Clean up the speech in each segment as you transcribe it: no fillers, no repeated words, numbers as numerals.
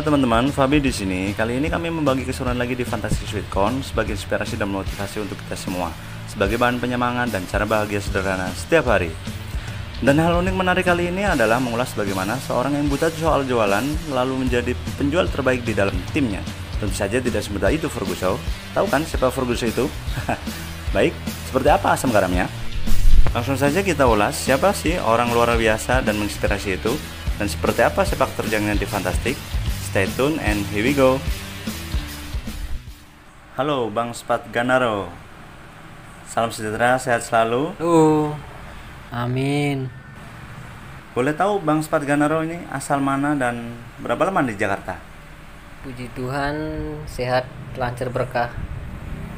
teman-teman, Fabi di sini. Kali ini kami membagi keseruan lagi di Fantastic Sweetcorn sebagai inspirasi dan motivasi untuk kita semua, sebagai bahan penyemangat dan cara bahagia sederhana setiap hari. Dan hal unik menarik kali ini adalah mengulas bagaimana seorang yang buta soal jualan lalu menjadi penjual terbaik di dalam timnya. Tentu saja tidak semudah itu Ferguson. Tahu kan siapa Ferguson itu? Baik, seperti apa asam garamnya? Langsung saja kita ulas siapa sih orang luar biasa dan menginspirasi itu, dan seperti apa sepak terjangnya di Fantastic. Stay tune and here we go. Halo Bang Spatganaro. Salam sejahtera, sehat selalu. Amin. Boleh tahu Bang Spatganaro ini asal mana dan berapa lama di Jakarta? Puji Tuhan, sehat, lancar, berkah,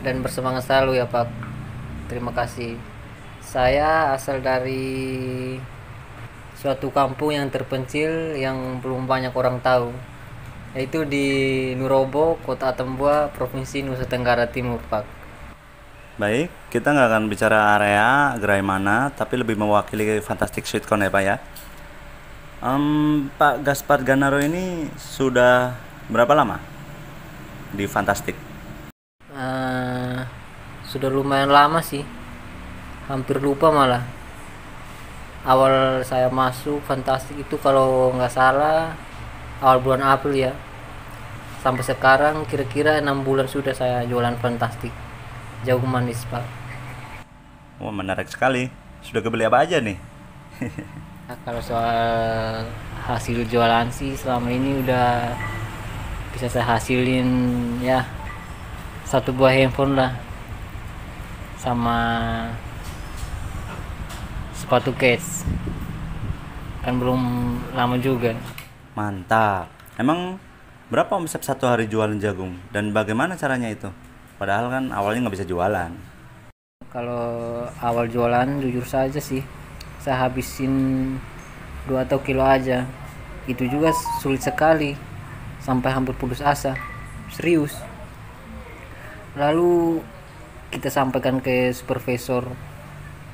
dan bersemangat selalu ya Pak. Terima kasih. Saya asal dari suatu kampung yang terpencil yang belum banyak orang tahu, yaitu di Nurobo, Kota Atambua, Provinsi Nusa Tenggara Timur, Pak. Baik, kita nggak akan bicara area gerai mana, tapi lebih mewakili Fantastic Sweetcorn ya Pak ya. Pak Gaspar Ganaro ini sudah berapa lama di Fantastic? Sudah lumayan lama sih, hampir lupa malah. Awal saya masuk Fantastic itu kalau nggak salah awal bulan April ya. Sampai sekarang kira-kira 6 bulan sudah saya jualan Fantastic. Jauh manis Pak. Wah, menarik sekali. Sudah kebeli apa aja nih? Nah, kalau soal hasil jualan sih selama ini udah bisa saya hasilin ya 1 buah handphone lah, sama sepatu case. Kan belum lama juga. Mantap. Emang berapa omset satu hari jualan jagung? Dan bagaimana caranya itu? Padahal kan awalnya nggak bisa jualan. Kalau awal jualan jujur saja sih, saya habisin 2 atau kilo aja. Itu juga sulit sekali, sampai hampir putus asa. Serius. Lalu kita sampaikan ke supervisor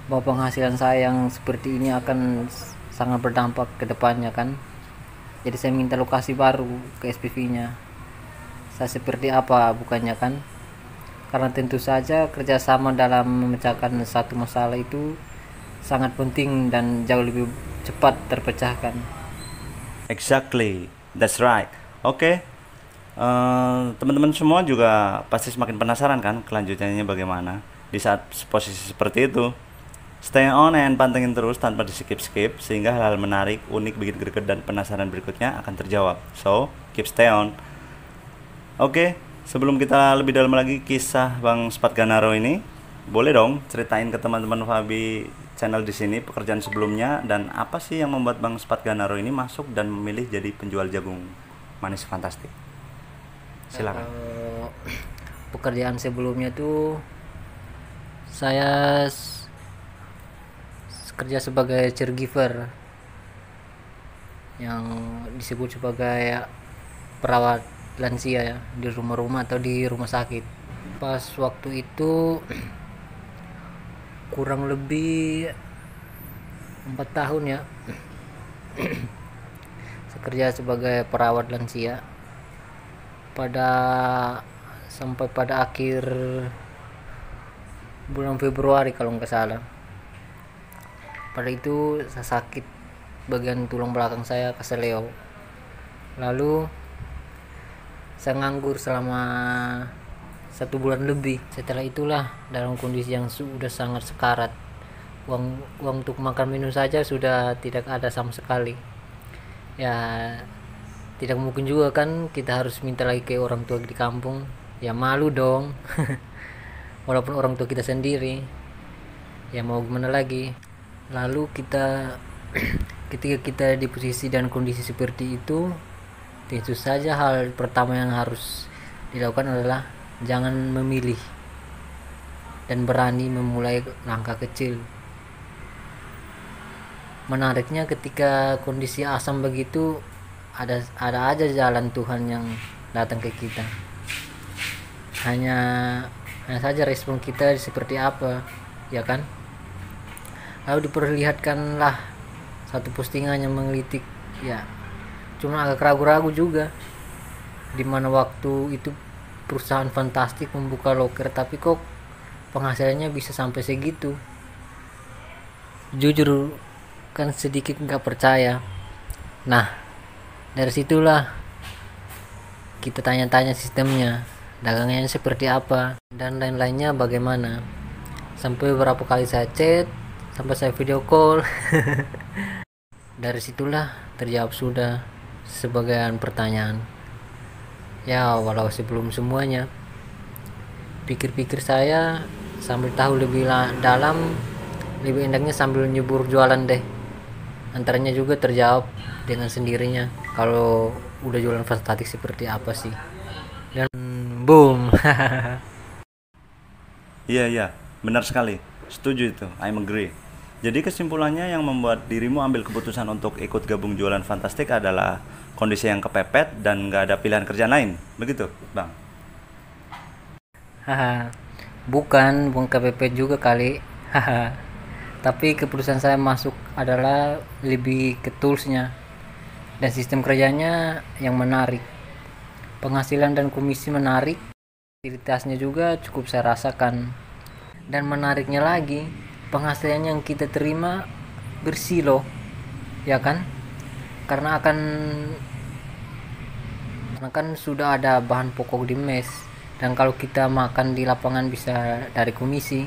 bahwa penghasilan saya yang seperti ini akan sangat berdampak ke depannya kan. Jadi saya minta lokasi baru ke SPV-nya. Saya seperti apa bukannya kan? Karena tentu saja kerjasama dalam memecahkan satu masalah itu sangat penting dan jauh lebih cepat terpecahkan. Exactly, that's right. Oke. Teman-teman semua juga pasti semakin penasaran kan kelanjutannya bagaimana di saat posisi seperti itu. Stay on and pantengin terus tanpa di skip-skip sehingga hal-hal menarik, unik, bikin greget dan penasaran berikutnya akan terjawab. So, keep stay on. Oke, sebelum kita lebih dalam lagi kisah Bang Spatganaro ini, boleh dong ceritain ke teman-teman Fabi channel di sini pekerjaan sebelumnya dan apa sih yang membuat Bang Spatganaro ini masuk dan memilih jadi penjual jagung manis Fantastic. Silakan. Pekerjaan sebelumnya tuh saya kerja sebagai caregiver yang disebut sebagai perawat lansia ya, di rumah-rumah atau di rumah sakit. Pas waktu itu kurang lebih 4 tahun ya saya kerja sebagai perawat lansia sampai pada akhir bulan Februari kalau nggak salah. Pada itu saya sakit bagian tulang belakang saya keseleo. Lalu saya nganggur selama 1 bulan lebih. Setelah itulah dalam kondisi yang sudah sangat sekarat. Uang untuk makan minum saja sudah tidak ada sama sekali. Ya tidak mungkin juga kan kita harus minta lagi ke orang tua di kampung. Ya malu dong. Walaupun orang tua kita sendiri. Ya mau gimana lagi. Lalu ketika kita di posisi dan kondisi seperti itu, tentu saja hal pertama yang harus dilakukan adalah jangan memilih dan berani memulai langkah kecil. Menariknya ketika kondisi asam begitu, ada aja jalan Tuhan yang datang ke kita. Hanya saja respon kita seperti apa, ya kan? Lalu diperlihatkanlah satu postingan yang menggelitik, ya cuma agak ragu-ragu juga dimana waktu itu perusahaan fantastik membuka loker tapi kok penghasilannya bisa sampai segitu. Jujur kan sedikit nggak percaya. Nah, dari situlah kita tanya-tanya sistemnya, dagangnya seperti apa dan lain-lainnya bagaimana. Sampai beberapa kali saya chat, sampai saya video call. Dari situlah terjawab sudah sebagian pertanyaan. Ya, walau sebelum semuanya, pikir-pikir saya sambil tahu lebih dalam, lebih enaknya sambil nyebur jualan deh. Antaranya juga terjawab dengan sendirinya kalau udah jualan fantastik seperti apa sih. Dan boom. Iya, benar sekali. Setuju itu, I'm agree. Jadi kesimpulannya yang membuat dirimu ambil keputusan untuk ikut gabung jualan fantastik adalah kondisi yang kepepet dan nggak ada pilihan kerjaan lain, begitu, Bang? Haha. Bukan KPP juga kali. Haha. Tapi keputusan saya masuk adalah lebih ke toolsnya dan sistem kerjanya yang menarik. Penghasilan dan komisi menarik, fasilitasnya juga cukup saya rasakan. Dan menariknya lagi, penghasilan yang kita terima bersih loh, ya kan? Karena kan sudah ada bahan pokok di mes, dan kalau kita makan di lapangan bisa dari komisi.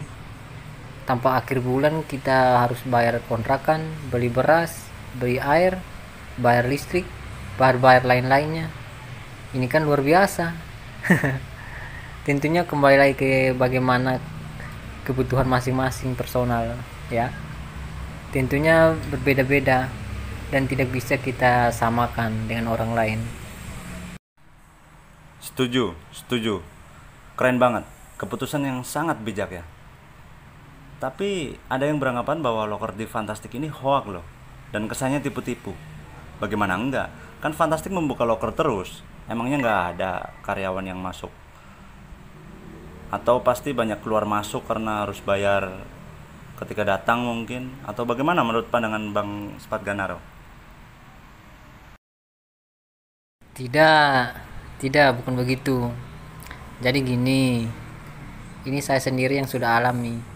Tanpa akhir bulan kita harus bayar kontrakan, beli beras, beli air, bayar listrik, bayar lain-lainnya. Ini kan luar biasa. Tentunya kembali lagi ke bagaimana kebutuhan masing-masing personal, ya. Tentunya berbeda-beda dan tidak bisa kita samakan dengan orang lain. Setuju. Keren banget. Keputusan yang sangat bijak ya. Tapi ada yang beranggapan bahwa loker di Fantastik ini hoak loh, dan kesannya tipu-tipu. Bagaimana enggak? Kan Fantastik membuka loker terus. Emangnya nggak ada karyawan yang masuk? Atau pasti banyak keluar masuk karena harus bayar ketika datang mungkin? Atau bagaimana menurut pandangan Bang Spatganaro? Tidak, bukan begitu. Jadi gini, ini saya sendiri yang sudah alami.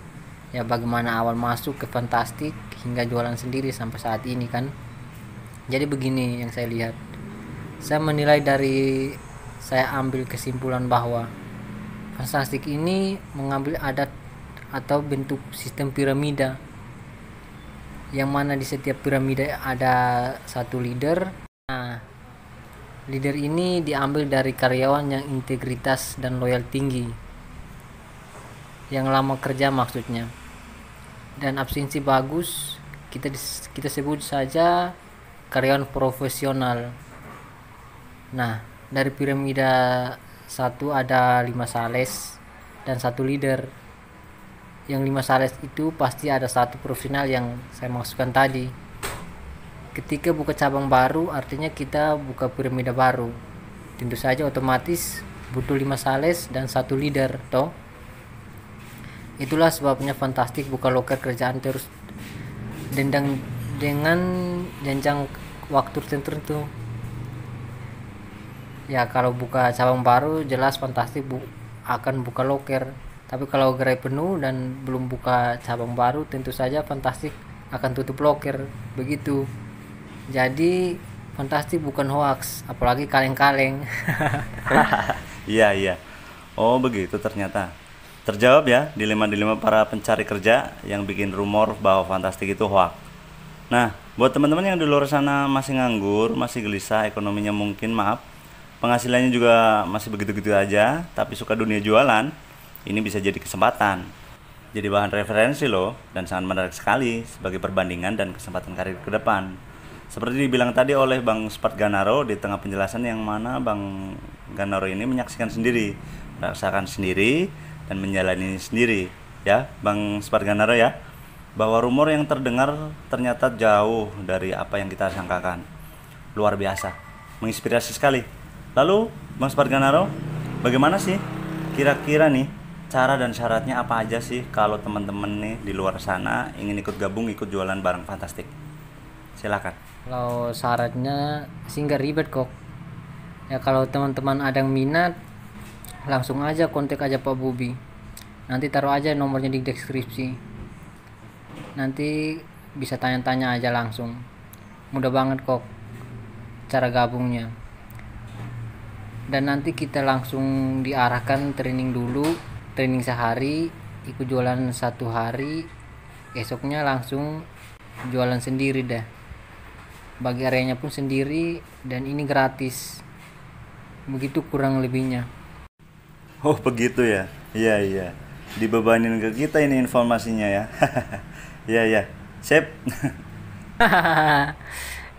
Ya bagaimana awal masuk ke Fantastik hingga jualan sendiri sampai saat ini kan. Jadi begini yang saya lihat. Saya menilai dari saya ambil kesimpulan bahwa Fantastik ini mengambil adat atau bentuk sistem piramida, yang mana di setiap piramida ada satu leader. Nah, leader ini diambil dari karyawan yang integritas dan loyal tinggi, yang lama kerja maksudnya, dan absensi bagus. Kita sebut saja karyawan profesional. Nah, dari piramida satu ada 5 sales dan satu leader. Yang 5 sales itu pasti ada satu profesional yang saya maksudkan tadi. Ketika buka cabang baru artinya kita buka piramida baru. Tentu saja otomatis butuh 5 sales dan satu leader toh. Itulah sebabnya Fantastik buka loker kerjaan terus dengan jenjang waktu tertentu. Ya kalau buka cabang baru jelas Fantastik akan buka loker. Tapi kalau gerai penuh dan belum buka cabang baru tentu saja Fantastik akan tutup loker. Begitu. Jadi Fantastik bukan hoax, apalagi kaleng-kaleng. Iya. Oh begitu ternyata. Terjawab ya dilema-dilema para pencari kerja yang bikin rumor bahwa Fantastik itu hoax. Nah, buat teman-teman yang di luar sana masih nganggur, masih gelisah, ekonominya mungkin penghasilannya juga masih begitu-gitu aja, tapi suka dunia jualan, ini bisa jadi kesempatan. Jadi bahan referensi loh, dan sangat menarik sekali sebagai perbandingan dan kesempatan karir ke depan. Seperti dibilang tadi oleh Bang Spatganaro di tengah penjelasan, yang mana Bang Ganaro ini menyaksikan sendiri, merasakan sendiri, dan menjalani sendiri ya Bang Spatganaro ya, bahwa rumor yang terdengar ternyata jauh dari apa yang kita sangkakan. Luar biasa, menginspirasi sekali. Lalu Bang Spatganaro, bagaimana sih kira-kira nih cara dan syaratnya apa aja sih kalau teman-teman nih di luar sana ingin ikut jualan barang Fantastik? Silakan. Kalau syaratnya sih nggak ribet kok. Ya kalau teman-teman ada yang minat, langsung aja kontak aja Pak Bobi. Nanti taruh aja nomornya di deskripsi. Nanti bisa tanya-tanya aja langsung. Mudah banget kok cara gabungnya. Dan nanti kita langsung diarahkan training dulu, training sehari, ikut jualan 1 hari, esoknya langsung jualan sendiri dah. Bagi areanya pun sendiri dan ini gratis. Begitu kurang lebihnya. Oh begitu ya. Iya iya. Dibebanin ke kita ini informasinya ya. Iya iya. Sip.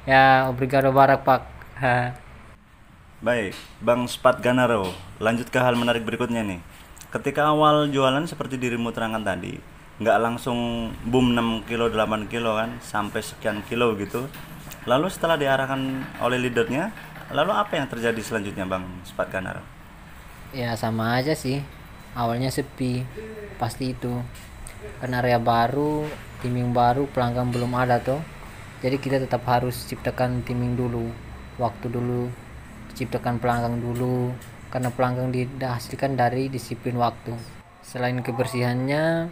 Ya, obrigado Barak Pak. Baik, Bang Spat Ganaro, lanjut ke hal menarik berikutnya nih. Ketika awal jualan seperti dirimu terangkan tadi, nggak langsung boom 6 kilo, 8 kilo kan, sampai sekian kilo gitu. Lalu setelah diarahkan oleh leadernya, lalu apa yang terjadi selanjutnya Bang Spat Ganaro? Ya sama aja sih. Awalnya sepi, pasti itu. Karena area baru, timing baru, pelanggan belum ada tuh. Jadi kita tetap harus ciptakan timing dulu, waktu dulu, ciptakan pelanggan dulu. Karena pelanggan dihasilkan dari disiplin waktu. Selain kebersihannya,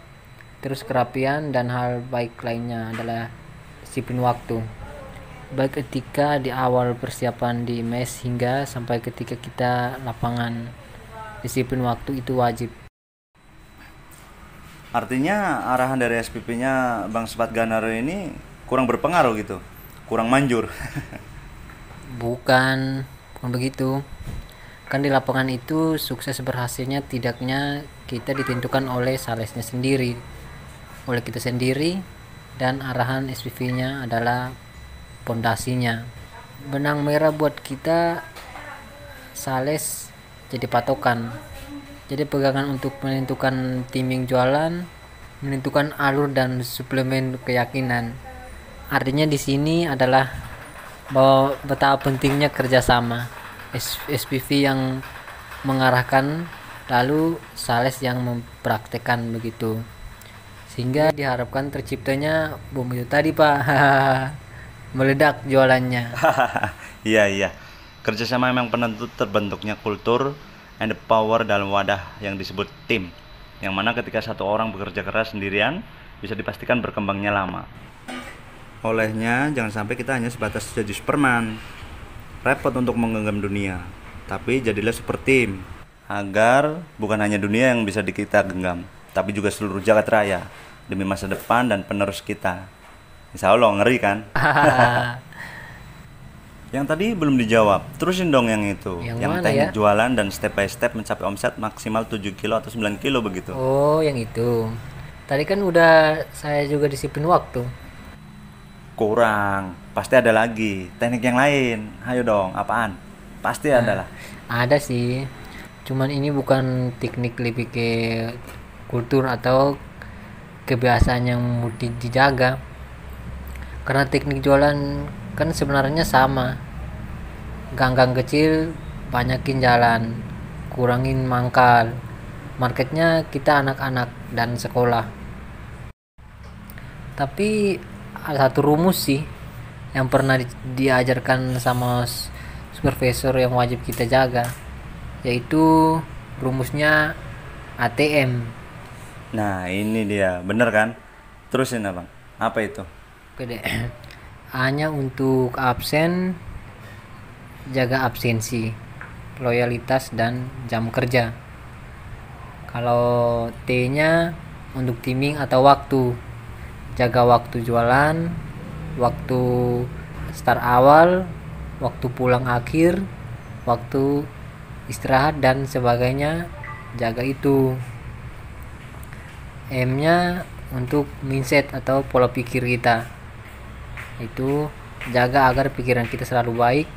terus kerapian dan hal baik lainnya adalah disiplin waktu. Baik ketika di awal persiapan di mes hingga sampai ketika kita lapangan, disiplin waktu itu wajib. Artinya arahan dari SPP-nya Bang Spat Ganaro ini kurang berpengaruh gitu, kurang manjur. Bukan begitu. Kan di lapangan itu sukses berhasilnya tidaknya kita ditentukan oleh salesnya sendiri, oleh kita sendiri, dan arahan SPV-nya adalah pondasinya. Benang merah buat kita sales jadi patokan. Jadi pegangan untuk menentukan timing jualan, menentukan alur dan suplemen keyakinan. Artinya di sini adalah bahwa betapa pentingnya kerjasama. SPV yang mengarahkan, lalu sales yang mempraktekkan begitu. Sehingga diharapkan terciptanya bom itu tadi Pak. Meledak jualannya. Iya iya. Kerjasama memang penentu terbentuknya kultur and the power dalam wadah yang disebut tim. Yang mana ketika satu orang bekerja keras sendirian bisa dipastikan berkembangnya lama. Olehnya jangan sampai kita hanya sebatas jadi Superman, repot untuk menggenggam dunia, tapi jadilah super tim agar bukan hanya dunia yang bisa kita genggam, tapi juga seluruh jagat raya demi masa depan dan penerus kita. Insya Allah, ngeri kan? Yang tadi belum dijawab, terusin dong yang itu. Yang teknik jualan dan step by step mencapai omset maksimal 7 kilo atau 9 kilo begitu. Oh, yang itu. Tadi kan udah saya juga disiplin waktu. Kurang, pasti ada lagi. Teknik yang lain, ayo dong, apaan? Pasti ada lah. Ada sih. Cuman ini bukan teknik lebih ke kultur atau kebiasaan yang mau dijaga. Karena teknik jualan kan sebenarnya sama. Gang-gang kecil banyakin jalan, kurangin mangkal. Marketnya kita anak-anak dan sekolah. Tapi ada satu rumus sih yang pernah diajarkan sama supervisor yang wajib kita jaga, yaitu rumusnya ATM. Nah ini dia, bener kan? Terusin abang, apa itu? Oke. A-nya untuk absen, jaga absensi, loyalitas dan jam kerja. Kalau T-nya untuk timing atau waktu, jaga waktu jualan, waktu start awal, waktu pulang akhir, waktu istirahat dan sebagainya, jaga itu. M-nya untuk mindset atau pola pikir kita, itu jaga agar pikiran kita selalu baik,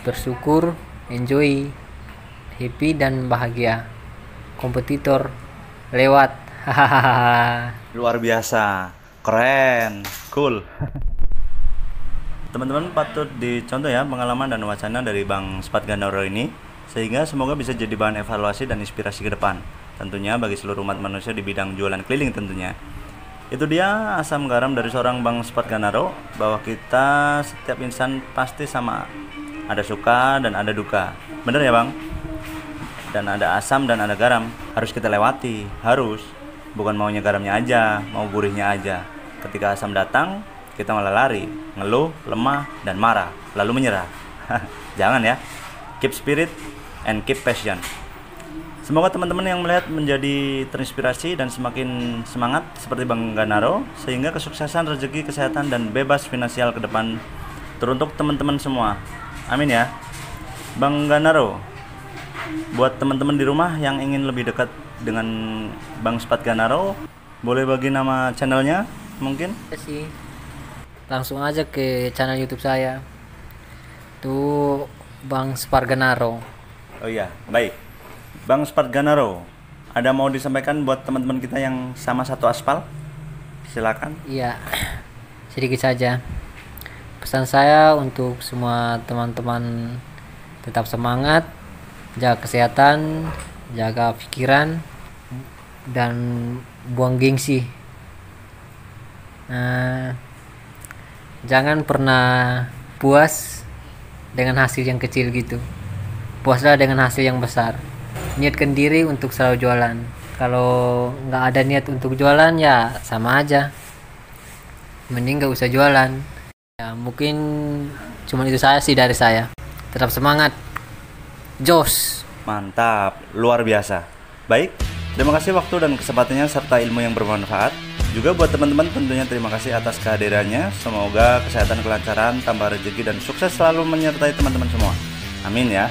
bersyukur, enjoy, happy dan bahagia. Kompetitor lewat. Luar biasa, keren, cool. Teman-teman patut dicontoh ya pengalaman dan wacana dari Bang Spat Ganaro ini, sehingga semoga bisa jadi bahan evaluasi dan inspirasi ke depan, tentunya bagi seluruh umat manusia di bidang jualan keliling tentunya. Itu dia asam garam dari seorang Bang Spat Ganaro, bahwa kita setiap insan pasti sama Ada suka dan ada duka. Bener ya bang? Dan ada asam dan ada garam. Harus kita lewati, harus. Bukan maunya garamnya aja, mau gurihnya aja. Ketika asam datang, kita malah lari, ngeluh, lemah, dan marah, lalu menyerah. Jangan ya. Keep spirit and keep passion. Semoga teman-teman yang melihat menjadi terinspirasi dan semakin semangat seperti Bang Ganaro, sehingga kesuksesan, rezeki, kesehatan, dan bebas finansial ke depan teruntuk teman-teman semua. Amin ya. Bang Ganaro, buat teman-teman di rumah yang ingin lebih dekat dengan Bang Spat Ganaro, boleh bagi nama channelnya mungkin? Ya sih, langsung aja ke channel YouTube saya tuh, Bang Sparganaro. Oh iya, baik. Bang Spat Ganaro, ada mau disampaikan buat teman-teman kita yang sama satu aspal? Silakan. Iya, sedikit saja. Pesan saya untuk semua teman-teman, tetap semangat, jaga kesehatan, jaga pikiran, dan buang gengsi. Jangan pernah puas dengan hasil yang kecil gitu. Puaslah dengan hasil yang besar. Niatkan diri untuk selalu jualan. Kalau nggak ada niat untuk jualan ya sama aja, mending nggak usah jualan. Ya mungkin cuma itu saya sih dari saya. Tetap semangat, jos. Mantap, luar biasa. Baik, terima kasih waktu dan kesempatannya serta ilmu yang bermanfaat. Juga buat teman-teman tentunya terima kasih atas kehadirannya. Semoga kesehatan, kelancaran, tambah rezeki, dan sukses selalu menyertai teman-teman semua. Amin ya.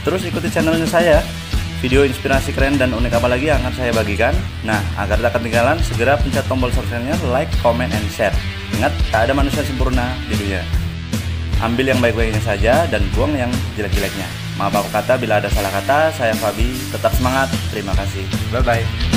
Terus ikuti channelnya saya. Video inspirasi keren dan unik apa lagi yang akan saya bagikan. Nah, agar tak ketinggalan, segera pencet tombol subscribe-nya, like, comment, and share. Ingat, tak ada manusia sempurna di dunia. Ambil yang baik-baiknya saja dan buang yang jelek-jeleknya. Maaf aku kata bila ada salah kata. Saya Fabi, tetap semangat. Terima kasih. Bye-bye.